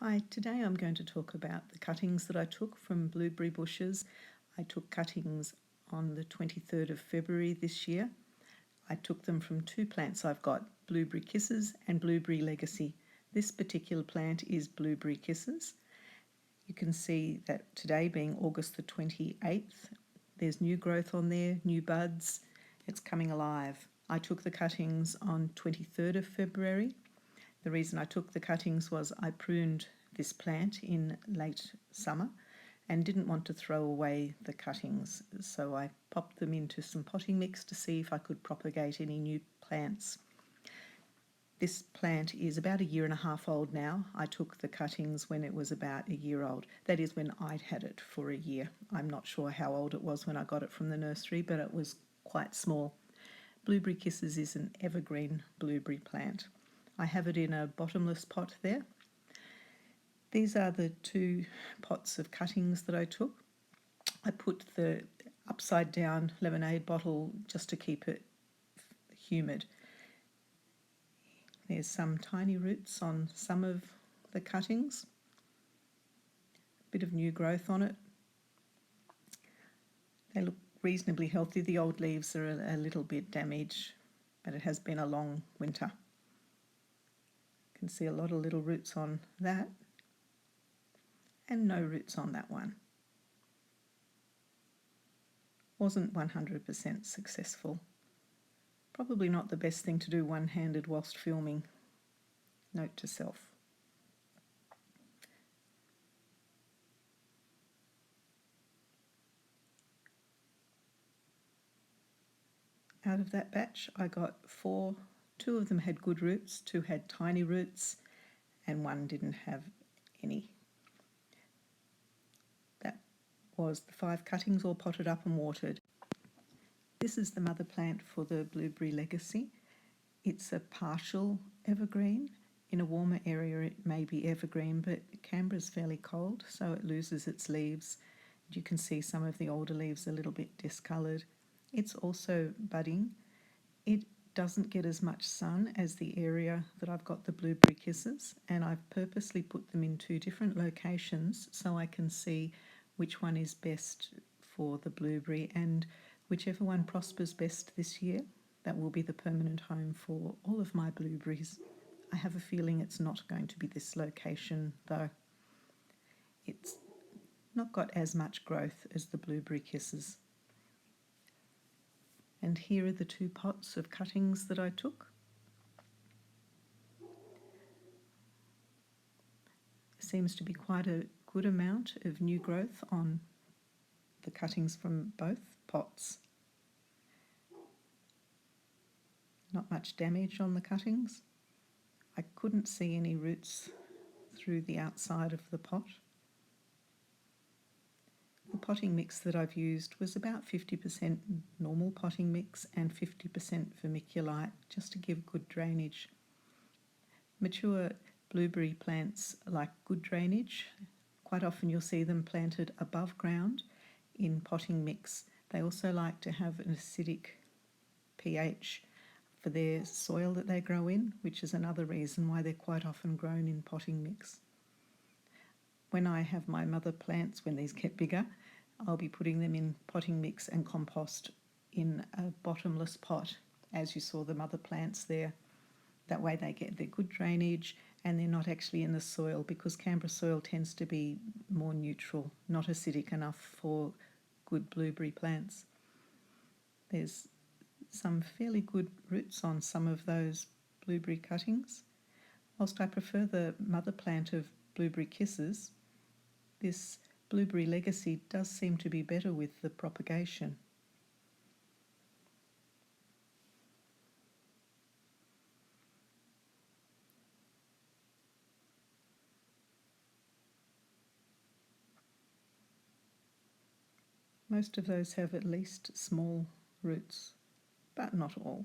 Hi, today I'm going to talk about the cuttings that I took from blueberry bushes. I took cuttings on the 23rd of February this year. I took them from two plants I've got, Blueberry Kisses and Blueberry Legacy. This particular plant is Blueberry Kisses. You can see that today being August the 28th, there's new growth on there, new buds, it's coming alive. I took the cuttings on 23rd of February. The reason I took the cuttings was I pruned this plant in late summer and didn't want to throw away the cuttings, so I popped them into some potting mix to see if I could propagate any new plants. This plant is about 1.5 years old now. I took the cuttings when it was about 1 year old. That is when I'd had it for a year. I'm not sure how old it was when I got it from the nursery, but it was quite small. Blueberry Kisses is an evergreen blueberry plant. I have it in a bottomless pot there. These are the two pots of cuttings that I took. I put the upside down lemonade bottle just to keep it humid. There's some tiny roots on some of the cuttings, a bit of new growth on it. They look reasonably healthy. The old leaves are a little bit damaged, but it has been a long winter. You can see a lot of little roots on that and no roots on that one. Wasn't 100% successful. Probably not the best thing to do one-handed whilst filming. Note to self. Out of that batch I got 4. 2 of them had good roots, 2 had tiny roots, and 1 didn't have any. That was the 5 cuttings all potted up and watered. This is the mother plant for the Blueberry Legacy. It's a partial evergreen. In a warmer area it may be evergreen, but Canberra's fairly cold, so it loses its leaves. You can see some of the older leaves a little bit discoloured. It's also budding. It doesn't get as much sun as the area that I've got the Blueberry Kisses, and I've purposely put them in 2 different locations so I can see which one is best for the blueberry, and whichever one prospers best this year, that will be the permanent home for all of my blueberries. I have a feeling it's not going to be this location though. It's not got as much growth as the Blueberry Kisses. And here are the 2 pots of cuttings that I took. There seems to be quite a good amount of new growth on the cuttings from both pots. Not much damage on the cuttings. I couldn't see any roots through the outside of the pot. The potting mix that I've used was about 50% normal potting mix and 50% vermiculite, just to give good drainage. Mature blueberry plants like good drainage. Quite often you'll see them planted above ground in potting mix. They also like to have an acidic pH for their soil that they grow in, which is another reason why they're quite often grown in potting mix. When I have my mother plants, when these get bigger, I'll be putting them in potting mix and compost in a bottomless pot, as you saw the mother plants there. That way they get their good drainage and they're not actually in the soil, because Canberra soil tends to be more neutral, not acidic enough for good blueberry plants. There's some fairly good roots on some of those blueberry cuttings. Whilst I prefer the mother plant of Blueberry Kisses, this Blueberry Legacy does seem to be better with the propagation. Most of those have at least small roots, but not all.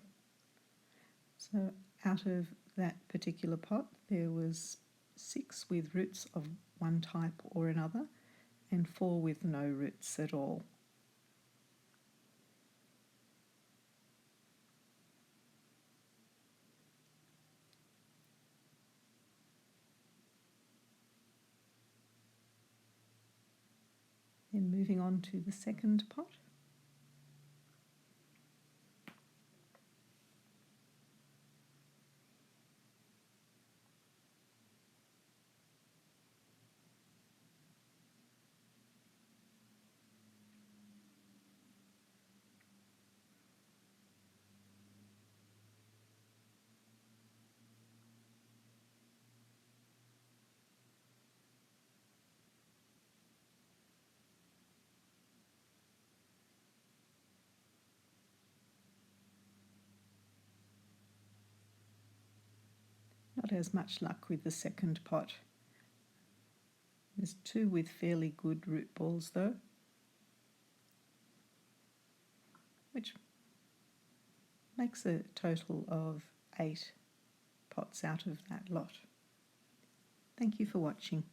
So out of that particular pot there was 6 with roots of one type or another and 4 with no roots at all. Then moving on to the second pot. Not as much luck with the second pot. There's 2 with fairly good root balls though, which makes a total of 8 pots out of that lot. Thank you for watching.